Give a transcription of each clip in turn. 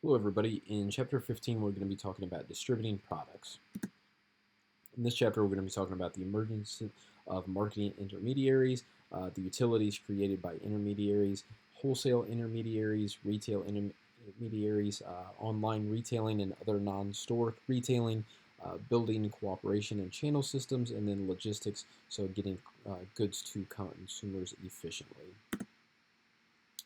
Hello everybody, in chapter 15 we're going to be talking about distributing products. In this chapter we're going to be talking about the emergence of marketing intermediaries, the utilities created by intermediaries, wholesale intermediaries, retail intermediaries, online retailing and other non-store retailing, building cooperation and channel systems, and then logistics, so getting goods to consumers efficiently.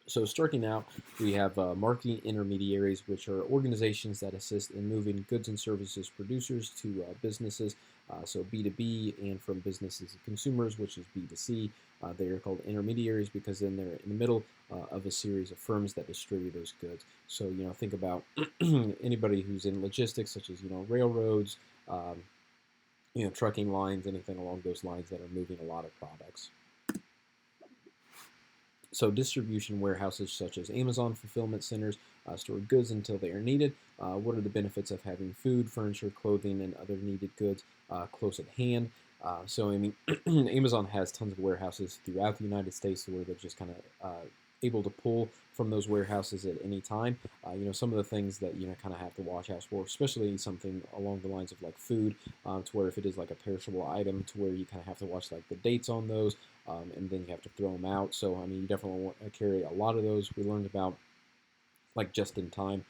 So starting out, we have marketing intermediaries, which are organizations that assist in moving goods and services producers to businesses, so B2B, and from businesses to consumers, which is B2C. They are called intermediaries because then they're in the middle of a series of firms that distribute those goods. So, think about anybody who's in logistics, such as, railroads, trucking lines, anything along those lines that are moving a lot of products. So distribution warehouses such as Amazon fulfillment centers store goods until they are needed. What are the benefits of having food, furniture, clothing, and other needed goods close at hand? Amazon has tons of warehouses throughout the United States where they're just kind of able to pull from those warehouses at any time. Some of the things that kind of have to watch out for, especially something along the lines of like food, to where if it is like a perishable item, to where you kind of have to watch like the dates on those, and then you have to throw them out. So you definitely want to carry a lot of those. We learned about like just in time,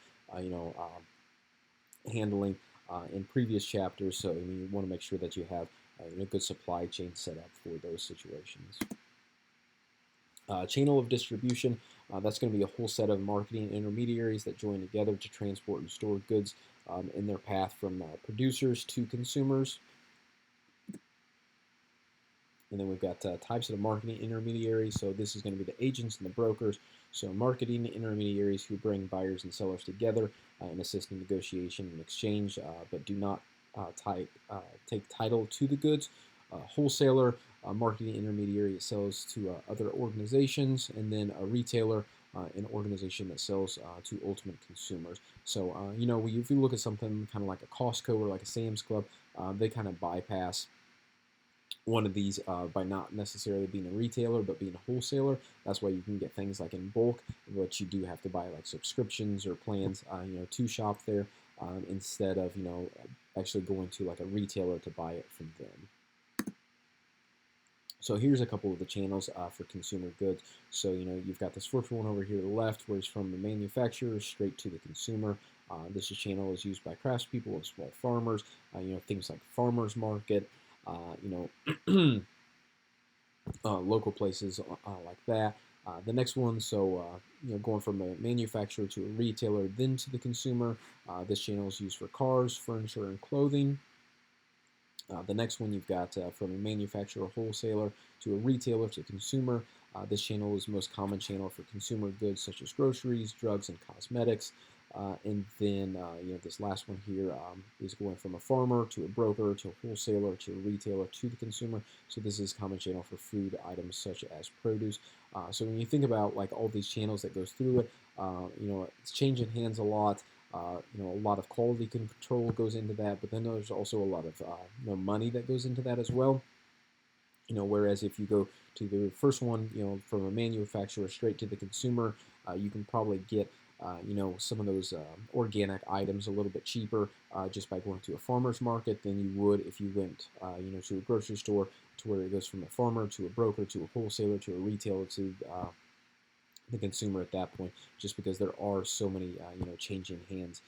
handling in previous chapters. So you want to make sure that you have a good supply chain set up for those situations. Channel of distribution, that's going to be a whole set of marketing intermediaries that join together to transport and store goods in their path from producers to consumers. And then we've got types of marketing intermediaries. So this is going to be the agents and the brokers. So marketing intermediaries who bring buyers and sellers together and assist in negotiation and exchange, but do not take title to the goods. Wholesaler, marketing intermediary that sells to other organizations, and then a retailer, an organization that sells to ultimate consumers. So, if you look at something kind of like a Costco or like a Sam's Club, they kind of bypass one of these by not necessarily being a retailer but being a wholesaler. That's why you can get things like in bulk, but you do have to buy like subscriptions or plans, to shop there instead of actually going to like a retailer to buy it from them. So here's a couple of the channels for consumer goods. So you've got this first one over here to the left, where it's from the manufacturer straight to the consumer. This channel is used by craftspeople and small farmers. Things like farmers market. Local places like that. The next one, so going from a manufacturer to a retailer, then to the consumer. This channel is used for cars, furniture, and clothing. The next one you've got from a manufacturer, wholesaler to a retailer to consumer. This channel is the most common channel for consumer goods such as groceries, drugs, and cosmetics. And then this last one here is going from a farmer to a broker to a wholesaler to a retailer to the consumer. So this is common channel for food items such as produce. So when you think about like all these channels that goes through it, it's changing hands a lot. A lot of quality control goes into that, but then there's also a lot of money that goes into that as well. Whereas if you go to the first one, from a manufacturer straight to the consumer, you can probably get some of those organic items a little bit cheaper just by going to a farmer's market than you would if you went, to a grocery store, to where it goes from a farmer to a broker to a wholesaler to a retailer to the consumer at that point, just because there are so many changing hands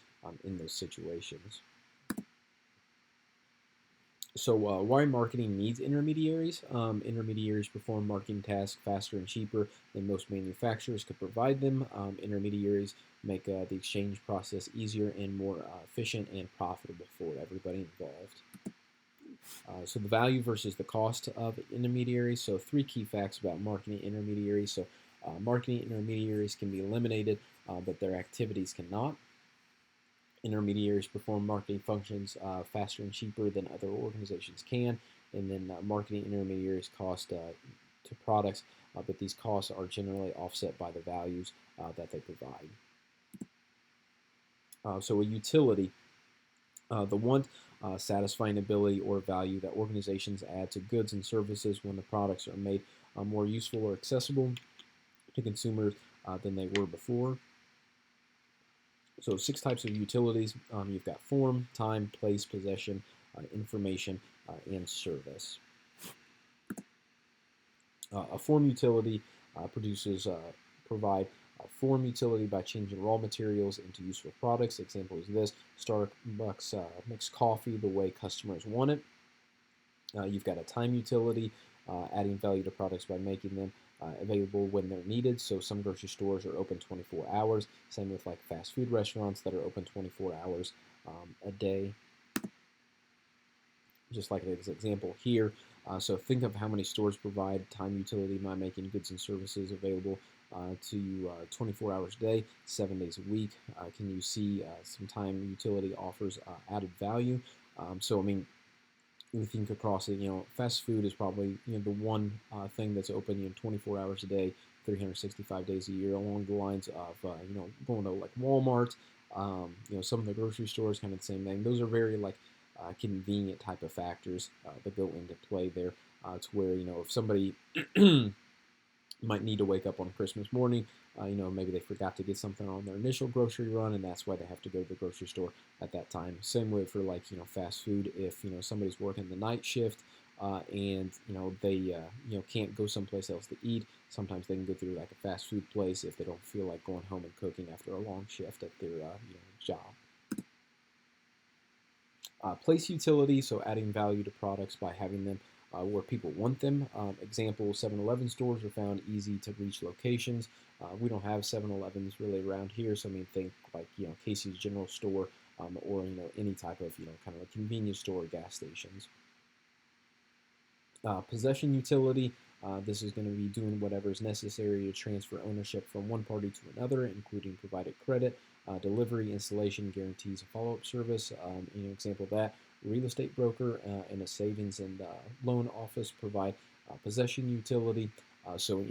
in those situations. So why marketing needs intermediaries? Intermediaries perform marketing tasks faster and cheaper than most manufacturers could provide them. Intermediaries make the exchange process easier and more efficient and profitable for everybody involved. So the value versus the cost of intermediaries. So 3 key facts about marketing intermediaries. So marketing intermediaries can be eliminated, but their activities cannot. Intermediaries perform marketing functions faster and cheaper than other organizations can. And then marketing intermediaries cost to products, but these costs are generally offset by the values that they provide. So a utility, the want, satisfying ability, or value that organizations add to goods and services when the products are made more useful or accessible to consumers than they were before. So 6 types of utilities. You've got form, time, place, possession, information, and service. A form utility provide form utility by changing raw materials into useful products. Example is this: Starbucks makes coffee the way customers want it. You've got a time utility, adding value to products by making them available when they're needed. So some grocery stores are open 24 hours. Same with like fast food restaurants that are open 24 hours a day. Just like this example here. So think of how many stores provide time utility by making goods and services available to you 24 hours a day, 7 days a week. Can you see some time utility offers added value? So I mean, we think across it, fast food is probably the one thing that's open 24 hours a day, 365 days a year, along the lines of going to like Walmart, some of the grocery stores, kind of the same thing. Those are very like convenient type of factors that go into play there, to where if somebody might need to wake up on Christmas morning. Maybe they forgot to get something on their initial grocery run, and that's why they have to go to the grocery store at that time. Same way for like fast food. If somebody's working the night shift and they can't go someplace else to eat, sometimes they can go through like a fast food place if they don't feel like going home and cooking after a long shift at their job. Place utility, so adding value to products by having them where people want them. Example, 7-Eleven stores are found easy to reach locations. We don't have 7-Elevens really around here, so I mean think like Casey's General Store or any type of kind of a convenience store or gas stations. Possession utility. This is going to be doing whatever is necessary to transfer ownership from one party to another, including provided credit, delivery, installation, guarantees, and follow-up service. Example of that, real estate broker and a savings and loan office provide possession utility. So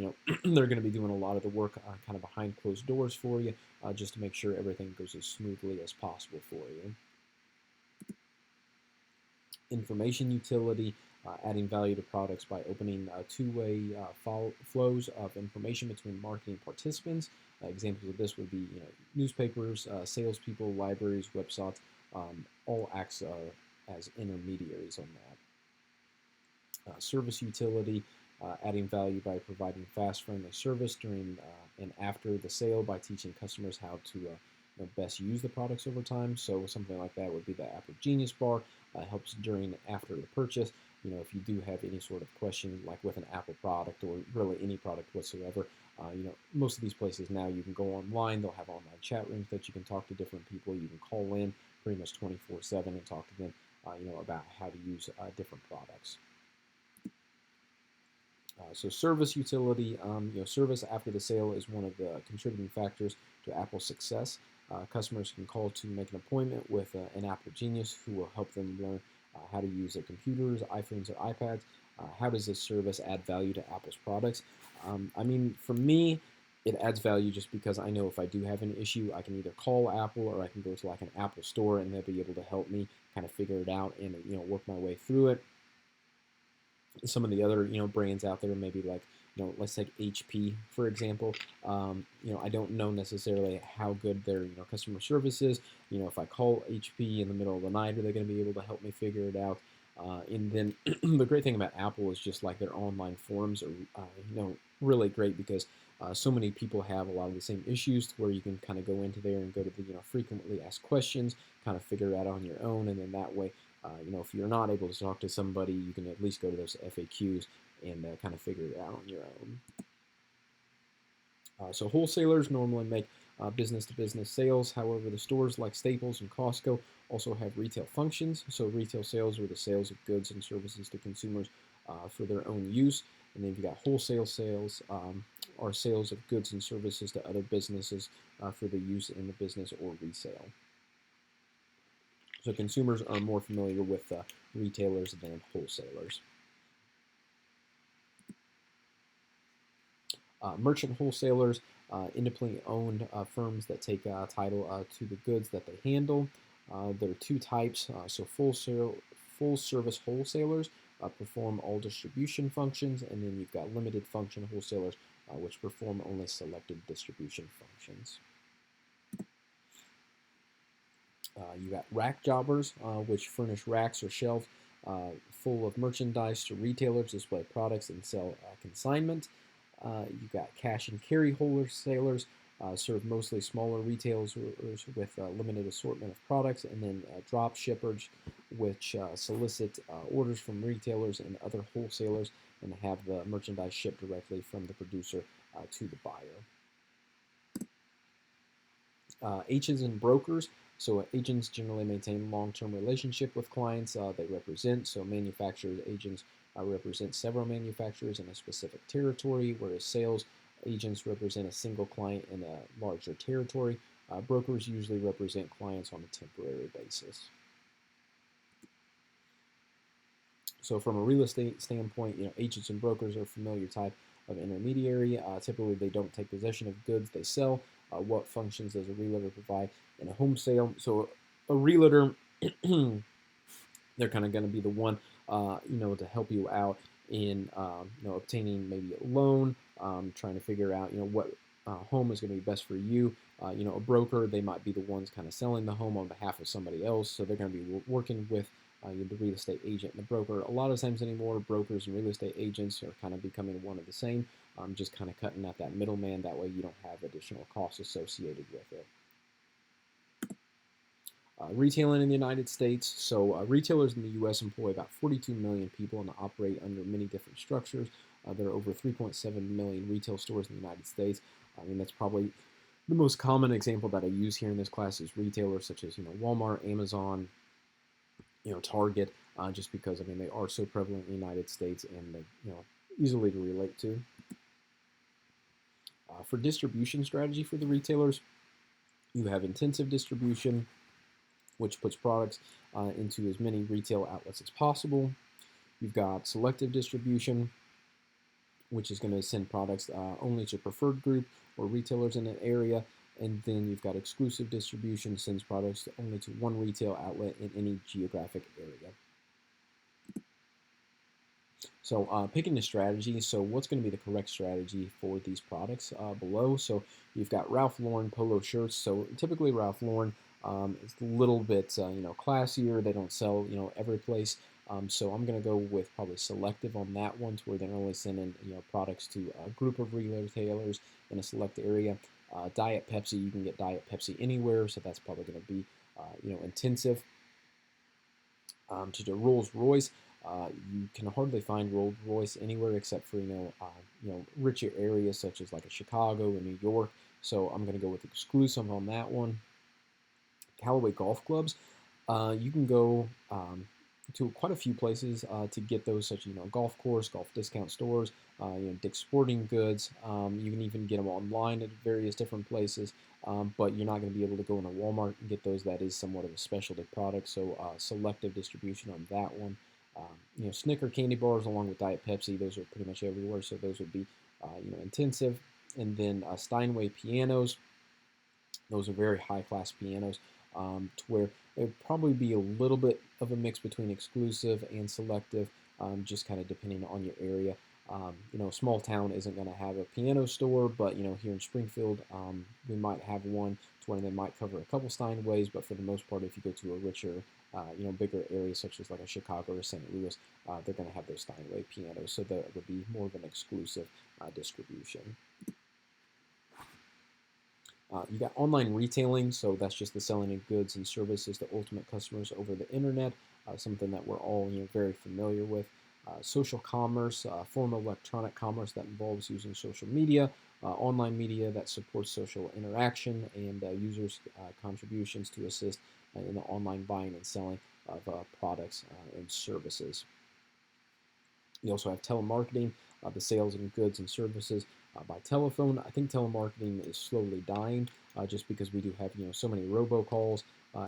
they're going to be doing a lot of the work kind of behind closed doors for you, just to make sure everything goes as smoothly as possible for you. Information utility, adding value to products by opening two-way flows of information between marketing participants. Examples of this would be newspapers, salespeople, libraries, websites, all acts as intermediaries on that. Service utility, adding value by providing fast, friendly service during and after the sale by teaching customers how to best use the products over time. So something like that would be the Apple Genius Bar. Helps during and after the purchase. If you do have any sort of question, like with an Apple product or really any product whatsoever, most of these places now you can go online. They'll have online chat rooms that you can talk to different people. You can call in pretty much 24/7 and talk to them, about how to use different products. So service utility, service after the sale is one of the contributing factors to Apple's success. Customers can call to make an appointment with an Apple Genius who will help them learn how to use their computers, iPhones, or iPads. How does this service add value to Apple's products? I mean, for me, it adds value just because I know if I do have an issue, I can either call Apple or I can go to like an Apple store and they'll be able to help me kind of figure it out and work my way through it. Some of the other brands out there, maybe like let's take HP for example. I don't know necessarily how good their customer service is. If I call HP in the middle of the night, are they going to be able to help me figure it out? And then the great thing about Apple is just like their online forums are really great because so many people have a lot of the same issues to where you can kind of go into there and go to the frequently asked questions, kind of figure it out on your own, and then that way if you're not able to talk to somebody, you can at least go to those FAQs and kind of figure it out on your own. So wholesalers normally make business-to-business sales. However, the stores like Staples and Costco also have retail functions. So retail sales are the sales of goods and services to consumers for their own use. And then you've got wholesale sales, or sales of goods and services to other businesses for the use in the business or resale. So consumers are more familiar with retailers than wholesalers. Merchant wholesalers, independently owned firms that take title to the goods that they handle. There are 2 types. So full service wholesalers perform all distribution functions, and then you've got limited function wholesalers which perform only selected distribution functions. You got rack jobbers, which furnish racks or shelves full of merchandise to retailers, display products, and sell consignment. You got cash and carry wholesalers, serve mostly smaller retailers with a limited assortment of products, and then drop shippers, which solicit orders from retailers and other wholesalers and have the merchandise shipped directly from the producer to the buyer. Agents and brokers. So agents generally maintain long-term relationship with clients they represent. So manufacturers agents represent several manufacturers in a specific territory, whereas sales agents represent a single client in a larger territory. Brokers usually represent clients on a temporary basis. So from a real estate standpoint, agents and brokers are a familiar type of intermediary. Typically, they don't take possession of goods they sell. What functions does a realtor provide in a home sale? So a realtor, they're kind of going to be the one, to help you out in, obtaining maybe a loan, trying to figure out, what home is going to be best for you. A broker, they might be the ones kind of selling the home on behalf of somebody else. So they're going to be working with the real estate agent and the broker. A lot of times anymore, brokers and real estate agents are kind of becoming one of the same, just kind of cutting out that middleman. That way you don't have additional costs associated with it. Retailing in the United States. So retailers in the U.S. employ about 42 million people and operate under many different structures. There are over 3.7 million retail stores in the United States. I mean, that's probably the most common example that I use here in this class is retailers such as Walmart, Amazon, Target, just because they are so prevalent in the United States and they easily to relate to. For distribution strategy for the retailers, you have intensive distribution, which puts products into as many retail outlets as possible. You've got selective distribution, which is going to send products only to preferred group or retailers in an area. And then you've got exclusive distribution, sends products only to one retail outlet in any geographic area. So picking the strategy, so what's going to be the correct strategy for these products below? So you've got Ralph Lauren polo shirts. So typically Ralph Lauren is a little bit classier. They don't sell every place. So I'm going to go with probably selective on that one, to where they're only sending products to a group of retailers in a select area. Diet Pepsi, you can get Diet Pepsi anywhere, so that's probably going to be intensive. To the Rolls Royce, you can hardly find Rolls Royce anywhere except for richer areas such as like a Chicago and New York. So I'm going to go with exclusive on that one. Callaway golf clubs, you can go to quite a few places to get those, such as golf course, golf discount stores, Dick's Sporting Goods. You can even get them online at various different places, but you're not going to be able to go into Walmart and get those. That is somewhat of a specialty product, so selective distribution on that one. Snicker candy bars along with Diet Pepsi, those are pretty much everywhere, so those would be intensive. And then Steinway pianos, those are very high class pianos, to where it would probably be a little bit of a mix between exclusive and selective, just kind of depending on your area. Small town isn't going to have a piano store, but here in Springfield, we might have one to where they might cover a couple Steinways, but for the most part, if you go to a richer, bigger area such as like a Chicago or St. Louis, they're going to have those Steinway pianos, so that would be more of an exclusive distribution. You got online retailing, so that's just the selling of goods and services to ultimate customers over the internet, something that we're all very familiar with. Social commerce, form of electronic commerce that involves using social media, online media that supports social interaction, and users' contributions to assist in the online buying and selling of products and services. You also have telemarketing, the sales of goods and services by telephone. I think telemarketing is slowly dying, just because we do have so many robocalls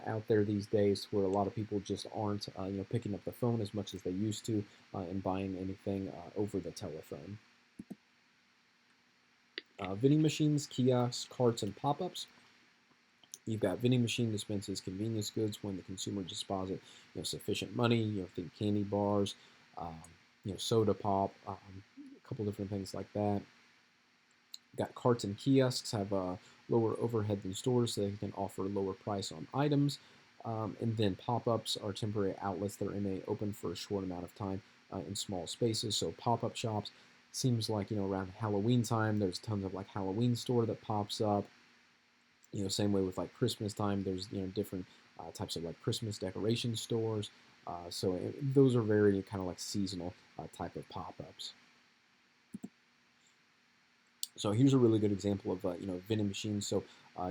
out there these days, where a lot of people just aren't picking up the phone as much as they used to and buying anything over the telephone. Vending machines, kiosks, carts, and pop-ups. You've got vending machine dispenses convenience goods when the consumer just deposits sufficient money. Think candy bars, soda pop, a couple different things like that. Got carts and kiosks have lower overhead than stores, so they can offer lower price on items. And then pop-ups are temporary outlets that remain open for a short amount of time in small spaces. So pop-up shops seems like, around Halloween time, there's tons of like Halloween store that pops up. Same way with like Christmas time, there's different types of like Christmas decoration stores. Those are very kind of like seasonal type of pop-ups. So here's a really good example of vending machines. So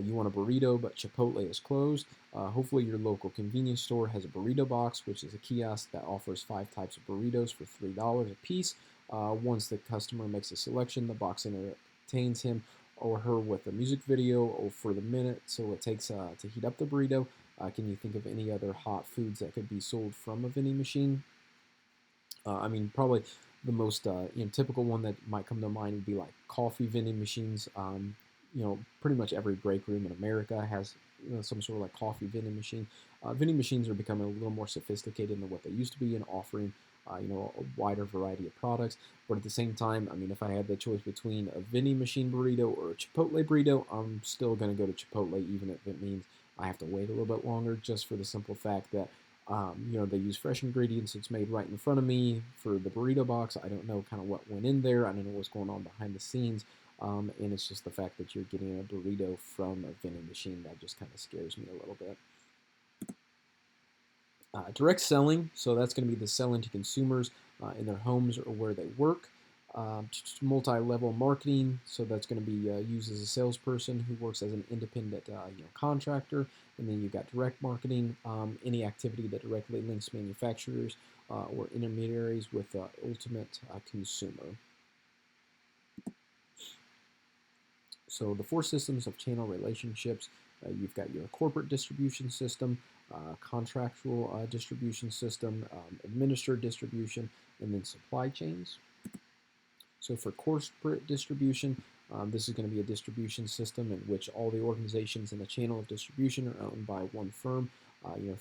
you want a burrito, but Chipotle is closed. Hopefully your local convenience store has a burrito box, which is a kiosk that offers 5 types of burritos for $3 a piece. Once the customer makes a selection, the box entertains him or her with a music video or for the minute so it takes to heat up the burrito. Can you think of any other hot foods that could be sold from a vending machine? Probably the most typical one that might come to mind would be like coffee vending machines. Pretty much every break room in America has some sort of like coffee vending machine. Vending machines are becoming a little more sophisticated than what they used to be and offering a wider variety of products. But at the same time, if I had the choice between a vending machine burrito or a Chipotle burrito, I'm still going to go to Chipotle, even if it means I have to wait a little bit longer, just for the simple fact that they use fresh ingredients. It's made right in front of me for the burrito box. I don't know kind of what went in there. I don't know what's going on behind the scenes. And it's just the fact that you're getting a burrito from a vending machine that just kind of scares me a little bit. Direct selling, so that's going to be the selling to consumers in their homes or where they work. Multi-level marketing, so that's going to be used as a salesperson who works as an independent contractor. And then you've got direct marketing, any activity that directly links manufacturers or intermediaries with the ultimate consumer. So the 4 systems of channel relationships, you've got your corporate distribution system, contractual distribution system, administered distribution, and then supply chains. So for corporate distribution, this is going to be a distribution system in which all the organizations in the channel of distribution are owned by one firm.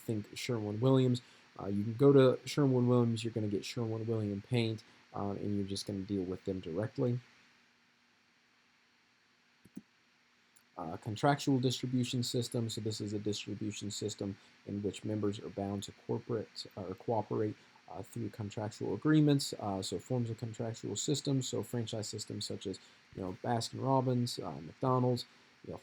Think Sherwin-Williams. You can go to Sherwin-Williams, you're going to get Sherwin-Williams paint, and you're just going to deal with them directly. Contractual distribution system. So this is a distribution system in which members are bound to corporate or cooperate through contractual agreements. So forms of contractual systems. So franchise systems such as Baskin Robbins, McDonald's.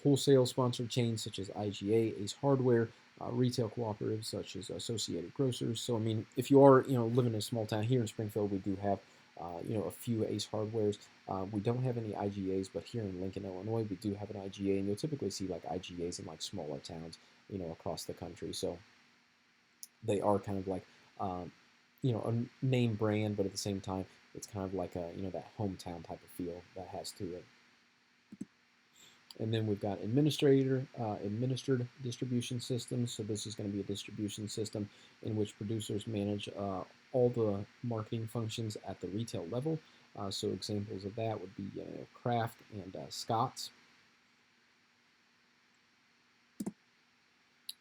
Wholesale sponsored chains such as IGA, Ace Hardware. Retail cooperatives such as Associated Grocers. So if you are living in a small town here in Springfield, we do have a few Ace Hardwares. We don't have any IGAs, but here in Lincoln, Illinois, we do have an IGA, and you'll typically see like IGAs in like smaller towns, across the country. So they are kind of like, a name brand, but at the same time, it's kind of like that hometown type of feel that has to it. And then we've got administered distribution systems. So this is going to be a distribution system in which producers manage all the marketing functions at the retail level. So examples of that would be Kraft and Scott's.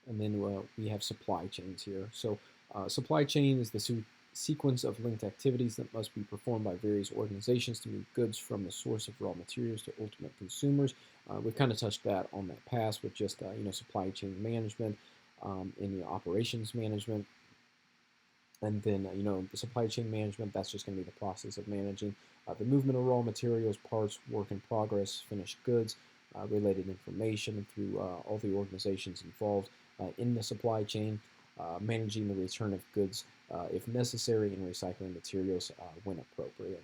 And then we have supply chains here. So supply chain is the sequence of linked activities that must be performed by various organizations to move goods from the source of raw materials to ultimate consumers. We've kind of touched that on that past with just supply chain management and operations management. And then the supply chain management, that's just going to be the process of managing the movement of raw materials, parts, work in progress, finished goods, related information through all the organizations involved in the supply chain, managing the return of goods if necessary, and recycling materials when appropriate.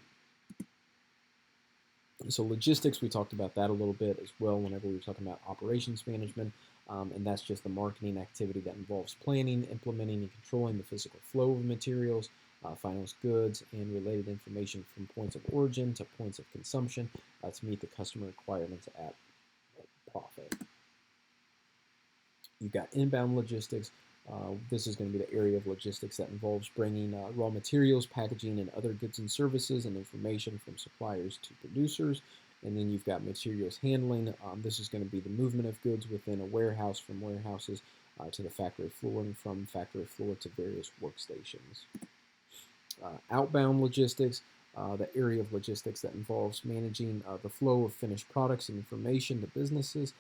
So logistics, we talked about that a little bit as well whenever we were talking about operations management, and that's just the marketing activity that involves planning, implementing, and controlling the physical flow of materials, finals goods, and related information from points of origin to points of consumption to meet the customer requirements at profit. You've got inbound logistics. This is going to be the area of logistics that involves bringing raw materials, packaging, and other goods and services and information from suppliers to producers. And then you've got materials handling. This is going to be the movement of goods within a warehouse, from warehouses to the factory floor, and from factory floor to various workstations. Outbound logistics, the area of logistics that involves managing the flow of finished products and information to businesses,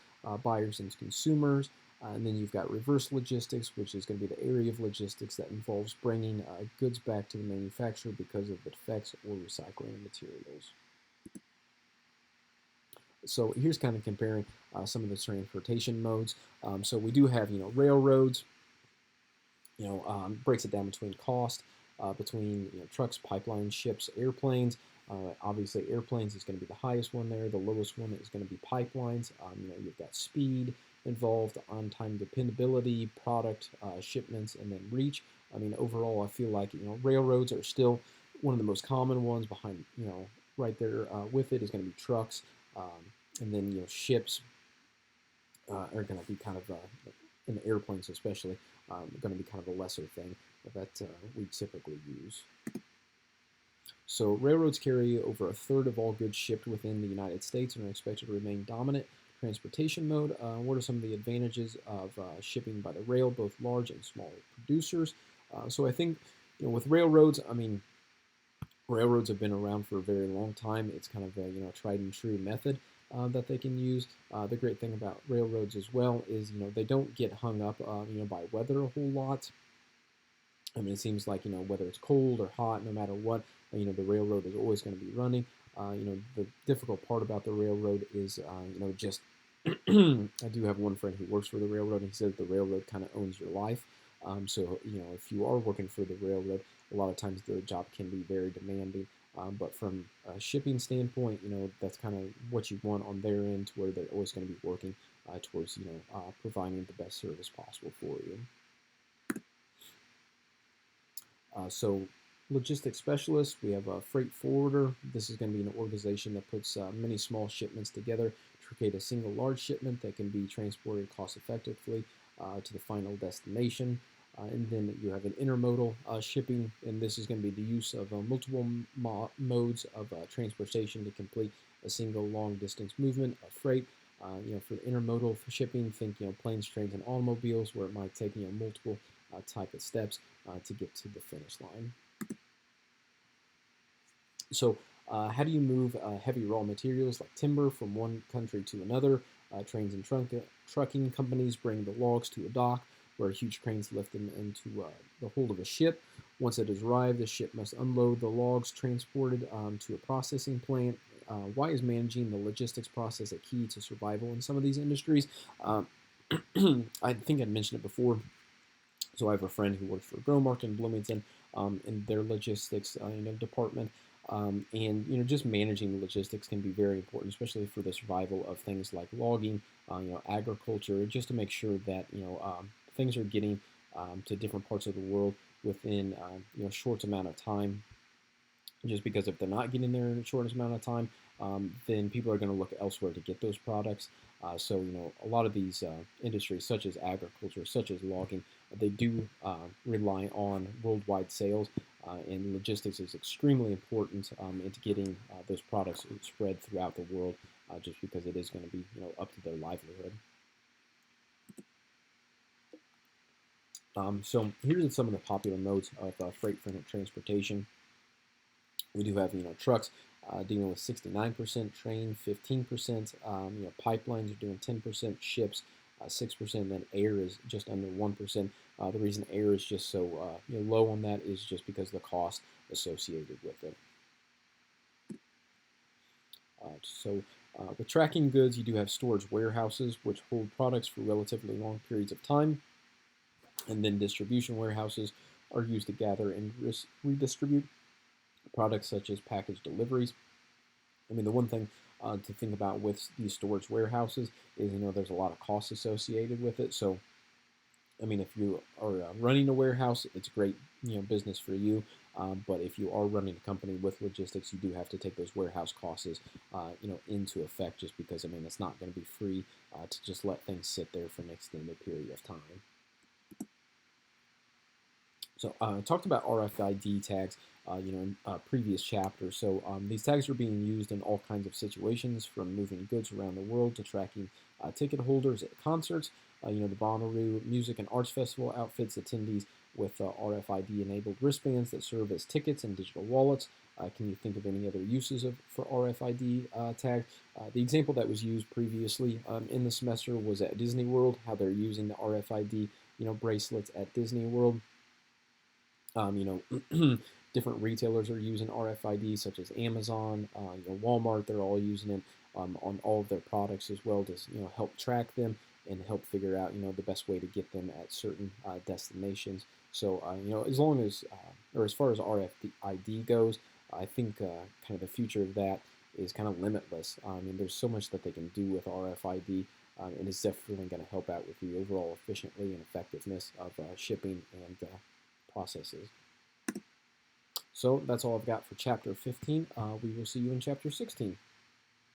buyers, and consumers. And then you've got reverse logistics, which is going to be the area of logistics that involves bringing goods back to the manufacturer because of the defects or recycling of materials. So here's kind of comparing some of the transportation modes. So we do have, railroads, breaks it down between cost, between trucks, pipelines, ships, airplanes. Obviously, airplanes is going to be the highest one there. The lowest one is going to be pipelines. You've got speed involved, on-time dependability, product shipments, and then reach. I mean, overall, I feel like railroads are still one of the most common ones. Behind right there with it is going to be trucks, and then ships are going to be kind of in airplanes especially going to be kind of a lesser thing that we typically use. So railroads carry over a third of all goods shipped within the United States and are expected to remain dominant transportation mode. What are some of the advantages of shipping by the rail, both large and small producers? So I think with railroads, I mean, railroads have been around for a very long time. It's kind of a tried and true method that they can use. The great thing about railroads as well is they don't get hung up by weather a whole lot. I mean, it seems like whether it's cold or hot, no matter what, the railroad is always going to be running. The difficult part about the railroad is just I do have one friend who works for the railroad, and he says the railroad kind of owns your life. So if you are working for the railroad, a lot of times the job can be very demanding. But from a shipping standpoint, that's kind of what you want on their end, to where they're always going to be working towards providing the best service possible for you. So logistics specialists, we have a freight forwarder. This is going to be an organization that puts many small shipments together to create a single large shipment that can be transported cost effectively to the final destination. And then you have an intermodal shipping, and this is going to be the use of multiple modes of transportation to complete a single long distance movement of freight. For intermodal shipping, think planes, trains, and automobiles, where it might take multiple type of steps to get to the finish line. So how do you move heavy raw materials like timber from one country to another? Trains and trucking companies bring the logs to a dock where huge cranes lift them into the hold of a ship. Once it has arrived, the ship must unload the logs transported to a processing plant. Why is managing the logistics process a key to survival in some of these industries? I think I'd mentioned it before. So I have a friend who works for Growmark in Bloomington in their logistics department. And just managing the logistics can be very important, especially for the survival of things like logging, agriculture, just to make sure that things are getting to different parts of the world within short amount of time. Just because if they're not getting there in the shortest amount of time, then people are going to look elsewhere to get those products. So a lot of these industries, such as agriculture, such as logging, they do rely on worldwide sales, and logistics is extremely important into getting those products spread throughout the world, just because it is going to be up to their livelihood. So here are some of the popular modes of freight transportation. We do have trucks dealing with 69%, train 15%, pipelines are doing 10%, ships 6%, then air is just under 1%. The reason air is just so low on that is just because of the cost associated with it. With tracking goods, you do have storage warehouses, which hold products for relatively long periods of time, and then distribution warehouses are used to gather and redistribute products such as package deliveries. I mean, the one thing to think about with these storage warehouses is, there's a lot of costs associated with it. So, I mean, if you are running a warehouse, it's great, business for you. But if you are running a company with logistics, you do have to take those warehouse costs, into effect, just because, I mean, it's not going to be free to just let things sit there for an extended period of time. So I talked about RFID tags, in previous chapters. So these tags are being used in all kinds of situations, from moving goods around the world to tracking ticket holders at concerts. The Bonnaroo Music and Arts Festival outfits attendees with RFID-enabled wristbands that serve as tickets and digital wallets. Can you think of any other uses for RFID tags? The example that was used previously in the semester was at Disney World, how they're using the RFID bracelets at Disney World. Different retailers are using RFID, such as Amazon, Walmart. They're all using it on all of their products as well to help track them and help figure out the best way to get them at certain destinations. So as long as or as far as RFID goes, I think kind of the future of that is kind of limitless. I mean, there's so much that they can do with RFID. And it's definitely going to help out with the overall efficiency and effectiveness of shipping and processes. So that's all I've got for chapter 15. We will see you in chapter 16.